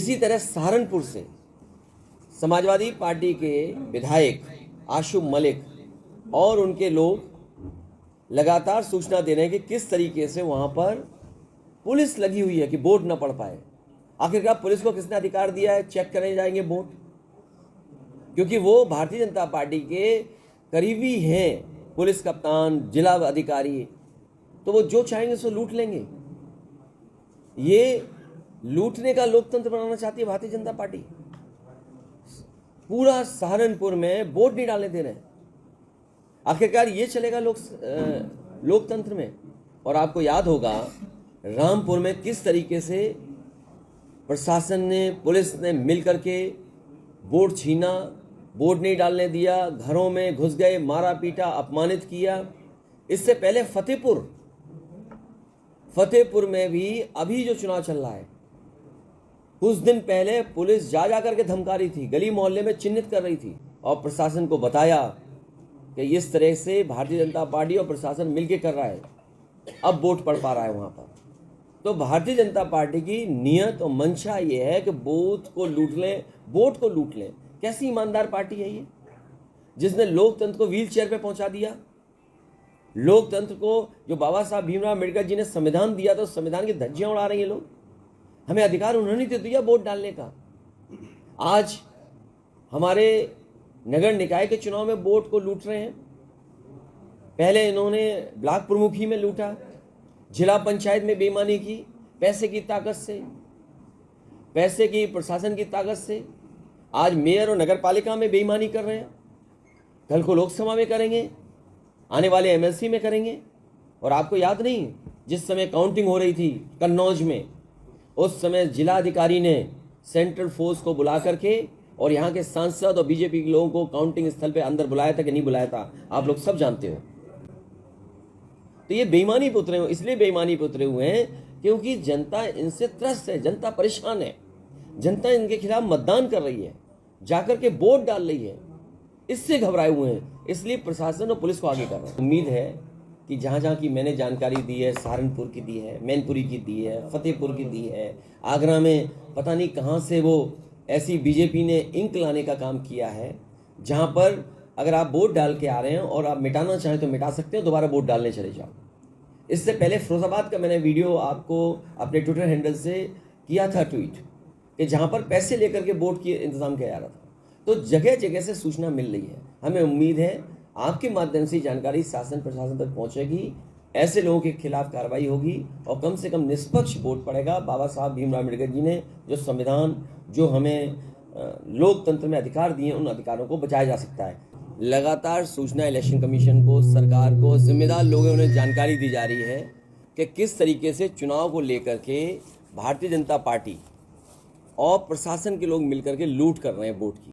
इसी तरह सहारनपुर से समाजवादी पार्टी के विधायक आशु मलिक और उनके लोग लगातार सूचना दे रहे हैं कि किस तरीके से वहां पर पुलिस लगी हुई है कि वोट न पड़ पाए। आखिरकार पुलिस को किसने अधिकार दिया है चेक करने जाएंगे वोट? क्योंकि वो भारतीय जनता पार्टी के करीबी हैं, पुलिस कप्तान, जिला अधिकारी, तो वो जो चाहेंगे सो लूट लेंगे। ये लूटने का लोकतंत्र बनाना चाहती है भारतीय जनता पार्टी। पूरा सहारनपुर में वोट नहीं डालने दे रहे हैं। आखिरकार ये चलेगा लोकतंत्र में। और आपको याद होगा रामपुर में किस तरीके से प्रशासन ने, पुलिस ने मिलकर के वोट छीना, वोट नहीं डालने दिया, घरों में घुस गए, मारा पीटा, अपमानित किया। इससे पहले फतेहपुर में भी अभी जो चुनाव चल रहा है, कुछ दिन पहले पुलिस जा करके धमका रही थी, गली मोहल्ले में चिन्हित कर रही थी और प्रशासन को बताया कि इस तरह से भारतीय जनता पार्टी और प्रशासन मिलकर कर रहा है, अब वोट पड़ पा रहा है वहां पर। तो भारतीय जनता पार्टी की नियत और मंशा ये है कि बूथ को लूट लें, वोट को लूट लें। कैसी ईमानदार पार्टी है ये, जिसने लोकतंत्र को व्हील चेयर पे पहुंचा दिया। लोकतंत्र को जो बाबा साहब भीमराव अम्बेडकर जी ने संविधान दिया था, उस संविधान की धज्जियां उड़ा रहे हैं लोग। हमें अधिकार उन्होंने तो दिया वोट डालने का। आज हमारे नगर निकाय के चुनाव में वोट को लूट रहे हैं। पहले इन्होंने ब्लॉक प्रमुखी में लूटा, जिला पंचायत में बेईमानी की, पैसे की ताकत से, पैसे की, प्रशासन की ताकत से। आज मेयर और नगर पालिका में बेईमानी कर रहे हैं, कल को लोकसभा में करेंगे, आने वाले एमएलसी में करेंगे। और आपको याद नहीं, जिस समय काउंटिंग हो रही थी कन्नौज में, उस समय जिलाधिकारी ने सेंट्रल फोर्स को बुला करके और यहाँ के सांसद और बीजेपी के लोगों को काउंटिंग स्थल पे अंदर बुलाया था कि नहीं बुलाया था, आप लोग सब जानते हो। तो ये बेईमानी पे उतरे हुए, इसलिए बेईमानी पे उतरे हुए हैं क्योंकि जनता इनसे त्रस्त है, जनता परेशान है, जनता इनके खिलाफ मतदान कर रही है, जाकर के वोट डाल रही है, इससे घबराए हुए हैं। इसलिए प्रशासन और पुलिस को आगे कर रहे हैं। उम्मीद है कि जहाँ जहाँ की मैंने जानकारी दी है, सहारनपुर की दी है, मैनपुरी की दी है, फतेहपुर की दी है, आगरा में पता नहीं कहाँ से वो ऐसी बीजेपी ने इंक लाने का काम किया है, जहाँ पर अगर आप वोट डाल के आ रहे हैं और आप मिटाना चाहें तो मिटा सकते हो, दोबारा वोट डालने चले जाओ। इससे पहले फिरोजाबाद का मैंने वीडियो आपको अपने ट्विटर हैंडल से किया था ट्वीट, कि जहाँ पर पैसे लेकर के वोट की इंतजाम किया जा रहा था। तो जगह जगह से सूचना मिल रही है। हमें उम्मीद है आपके माध्यम से जानकारी शासन प्रशासन तक पहुंचेगी, ऐसे लोगों के खिलाफ कार्रवाई होगी और कम से कम निष्पक्ष वोट पड़ेगा। बाबा साहब भीमराव अम्बेडकर जी ने जो संविधान, जो हमें लोकतंत्र में अधिकार दिए, उन अधिकारों को बचाया जा सकता है। लगातार सूचना इलेक्शन कमीशन को, सरकार को, जिम्मेदार लोगों ने जानकारी दी जा रही है कि किस तरीके से चुनाव को लेकर के भारतीय जनता पार्टी और प्रशासन के लोग मिलकर के लूट कर रहे हैं वोट की।